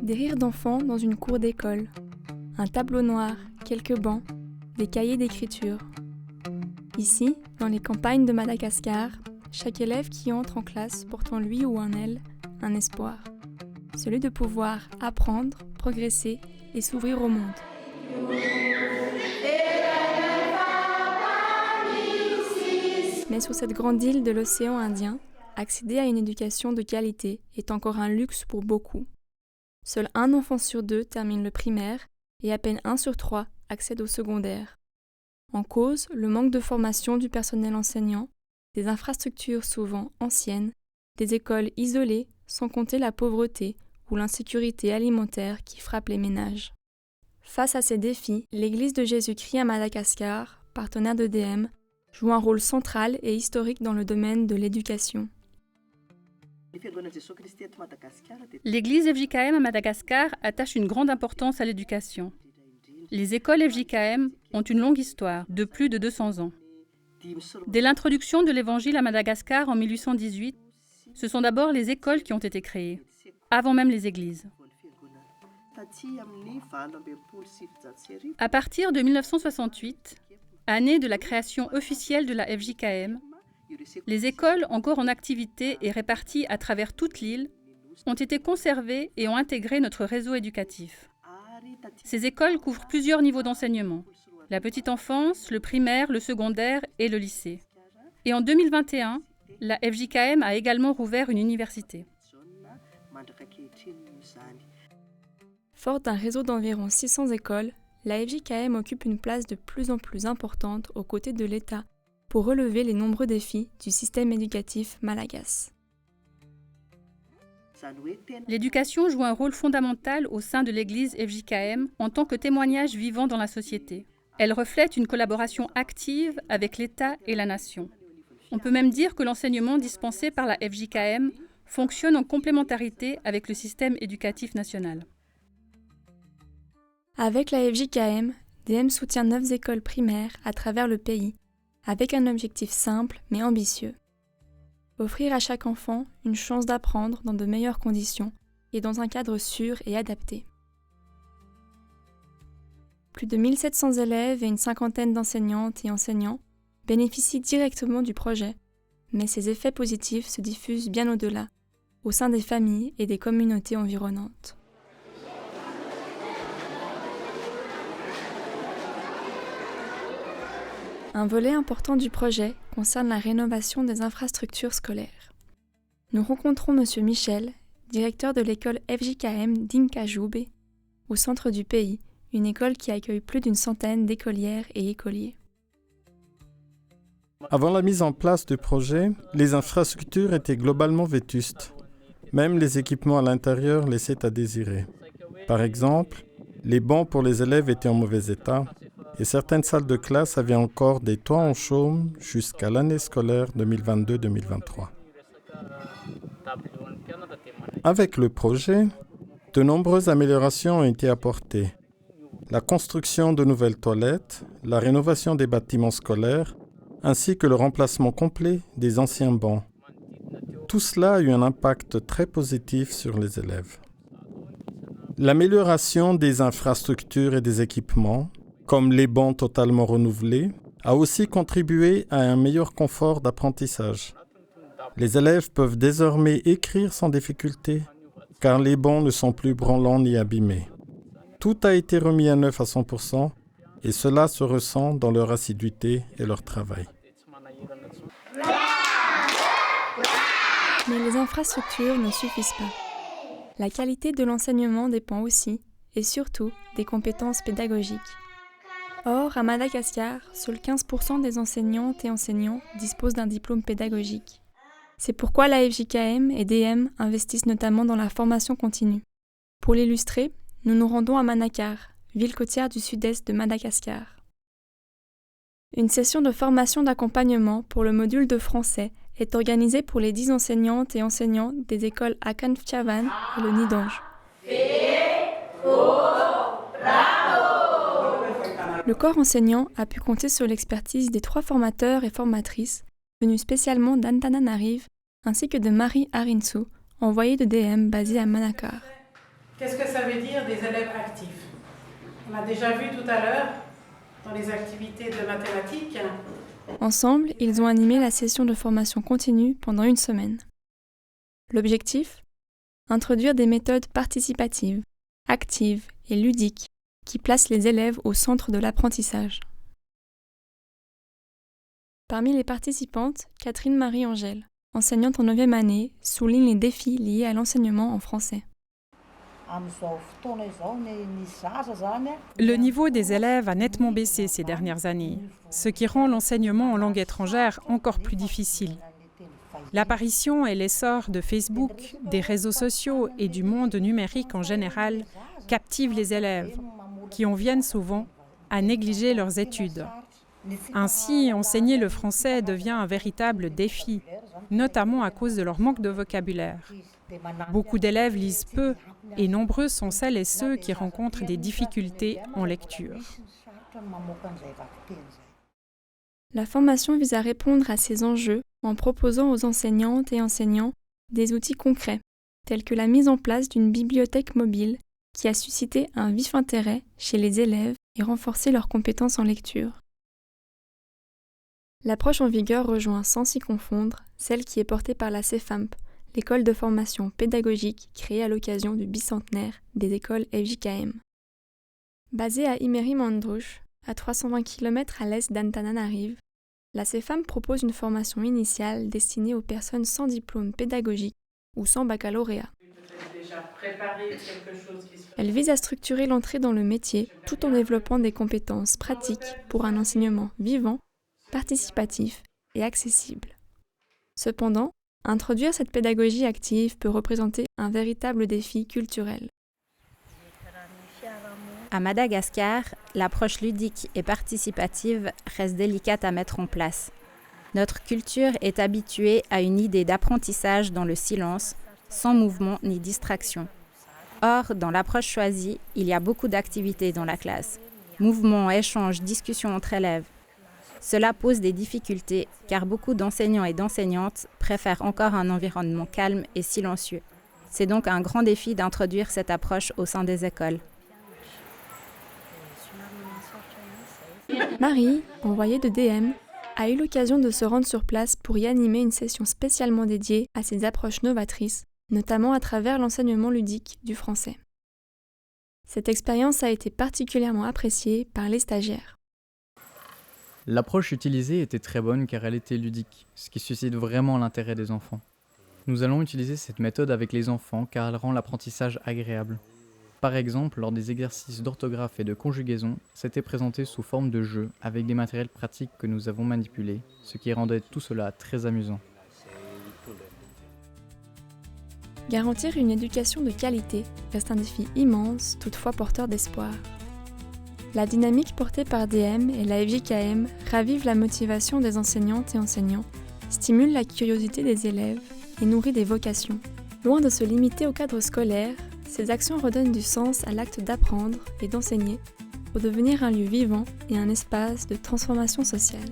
Des rires d'enfants dans une cour d'école. Un tableau noir, quelques bancs, des cahiers d'écriture. Ici, dans les campagnes de Madagascar, chaque élève qui entre en classe porte en lui ou en elle un espoir. Celui de pouvoir apprendre, progresser et s'ouvrir au monde. Mais sur cette grande île de l'océan Indien, accéder à une éducation de qualité est encore un luxe pour beaucoup. Seul un enfant sur 2 termine le primaire et à peine 1 sur 3 accède au secondaire. En cause, le manque de formation du personnel enseignant, des infrastructures souvent anciennes, des écoles isolées, sans compter la pauvreté ou l'insécurité alimentaire qui frappe les ménages. Face à ces défis, l'Église de Jésus-Christ à Madagascar, partenaire d'EDM, joue un rôle central et historique dans le domaine de l'éducation. L'Église FJKM à Madagascar attache une grande importance à l'éducation. Les écoles FJKM ont une longue histoire, de plus de 200 ans. Dès l'introduction de l'Évangile à Madagascar en 1818, ce sont d'abord les écoles qui ont été créées, avant même les églises. À partir de 1968, année de la création officielle de la FJKM, les écoles encore en activité et réparties à travers toute l'île ont été conservées et ont intégré notre réseau éducatif. Ces écoles couvrent plusieurs niveaux d'enseignement, la petite enfance, le primaire, le secondaire et le lycée. Et en 2021, la FJKM a également rouvert une université. Forte d'un réseau d'environ 600 écoles, la FJKM occupe une place de plus en plus importante aux côtés de l'État pour relever les nombreux défis du système éducatif malagasy. L'éducation joue un rôle fondamental au sein de l'Église FJKM en tant que témoignage vivant dans la société. Elle reflète une collaboration active avec l'État et la nation. On peut même dire que l'enseignement dispensé par la FJKM fonctionne en complémentarité avec le système éducatif national. Avec la FJKM, DM soutient 9 écoles primaires à travers le pays, avec un objectif simple mais ambitieux. Offrir à chaque enfant une chance d'apprendre dans de meilleures conditions et dans un cadre sûr et adapté. Plus de 1700 élèves et une cinquantaine d'enseignantes et enseignants bénéficient directement du projet, mais ces effets positifs se diffusent bien au-delà, au sein des familles et des communautés environnantes. Un volet important du projet concerne la rénovation des infrastructures scolaires. Nous rencontrons M. Michel, directeur de l'école FJKM d'Inkajoube, au centre du pays, une école qui accueille plus d'une centaine d'écolières et écoliers. Avant la mise en place du projet, les infrastructures étaient globalement vétustes. Même les équipements à l'intérieur laissaient à désirer. Par exemple, les bancs pour les élèves étaient en mauvais état et certaines salles de classe avaient encore des toits en chaume jusqu'à l'année scolaire 2022-2023. Avec le projet, de nombreuses améliorations ont été apportées. La construction de nouvelles toilettes, la rénovation des bâtiments scolaires, ainsi que le remplacement complet des anciens bancs. Tout cela a eu un impact très positif sur les élèves. L'amélioration des infrastructures et des équipements, comme les bancs totalement renouvelés, a aussi contribué à un meilleur confort d'apprentissage. Les élèves peuvent désormais écrire sans difficulté, car les bancs ne sont plus branlants ni abîmés. Tout a été remis à neuf à 100%, et cela se ressent dans leur assiduité et leur travail. Mais les infrastructures ne suffisent pas. La qualité de l'enseignement dépend aussi, et surtout, des compétences pédagogiques. Or, à Madagascar, seuls 15% des enseignantes et enseignants disposent d'un diplôme pédagogique. C'est pourquoi la FJKM et DM investissent notamment dans la formation continue. Pour l'illustrer, nous nous rendons à Manakar, ville côtière du sud-est de Madagascar. Une session de formation d'accompagnement pour le module de français est organisée pour les 10 enseignantes et enseignants des écoles Akan Fchavan et le Nidange. Le corps enseignant a pu compter sur l'expertise des 3 formateurs et formatrices venus spécialement d'Antananarive ainsi que de Marie Arinsou, envoyée de DM basée à Manakar. Qu'est-ce que ça veut dire des élèves actifs? On a déjà vu tout à l'heure dans les activités de mathématiques. Ensemble, ils ont animé la session de formation continue pendant une semaine. L'objectif? Introduire des méthodes participatives, actives et ludiques qui placent les élèves au centre de l'apprentissage. Parmi les participantes, Catherine Marie-Angèle, enseignante en 9e année, souligne les défis liés à l'enseignement en français. Le niveau des élèves a nettement baissé ces dernières années, ce qui rend l'enseignement en langue étrangère encore plus difficile. L'apparition et l'essor de Facebook, des réseaux sociaux et du monde numérique en général captivent les élèves, qui en viennent souvent à négliger leurs études. Ainsi, enseigner le français devient un véritable défi, notamment à cause de leur manque de vocabulaire. Beaucoup d'élèves lisent peu et nombreux sont celles et ceux qui rencontrent des difficultés en lecture. La formation vise à répondre à ces enjeux en proposant aux enseignantes et enseignants des outils concrets, tels que la mise en place d'une bibliothèque mobile qui a suscité un vif intérêt chez les élèves et renforcé leurs compétences en lecture. L'approche en vigueur rejoint sans s'y confondre celle qui est portée par la CEFAMP, l'école de formation pédagogique créée à l'occasion du bicentenaire des écoles FJKM. Basée à Imeri-Mandrouche, à 320 km à l'est d'Antananarive, la CEFAMP propose une formation initiale destinée aux personnes sans diplôme pédagogique ou sans baccalauréat. Elle vise à structurer l'entrée dans le métier tout en développant des compétences pratiques pour un enseignement vivant, participatif et accessible. Cependant, introduire cette pédagogie active peut représenter un véritable défi culturel. À Madagascar, l'approche ludique et participative reste délicate à mettre en place. Notre culture est habituée à une idée d'apprentissage dans le silence, sans mouvement ni distraction. Or, dans l'approche choisie, il y a beaucoup d'activités dans la classe. Mouvements, échanges, discussions entre élèves. Cela pose des difficultés car beaucoup d'enseignants et d'enseignantes préfèrent encore un environnement calme et silencieux. C'est donc un grand défi d'introduire cette approche au sein des écoles. Marie, envoyée de DM, a eu l'occasion de se rendre sur place pour y animer une session spécialement dédiée à ces approches novatrices, notamment à travers l'enseignement ludique du français. Cette expérience a été particulièrement appréciée par les stagiaires. L'approche utilisée était très bonne car elle était ludique, ce qui suscite vraiment l'intérêt des enfants. Nous allons utiliser cette méthode avec les enfants car elle rend l'apprentissage agréable. Par exemple, lors des exercices d'orthographe et de conjugaison, c'était présenté sous forme de jeu avec des matériels pratiques que nous avons manipulés, ce qui rendait tout cela très amusant. Garantir une éducation de qualité reste un défi immense, toutefois porteur d'espoir. La dynamique portée par DM et la FJKM ravive la motivation des enseignantes et enseignants, stimule la curiosité des élèves et nourrit des vocations. Loin de se limiter au cadre scolaire, ces actions redonnent du sens à l'acte d'apprendre et d'enseigner pour devenir un lieu vivant et un espace de transformation sociale.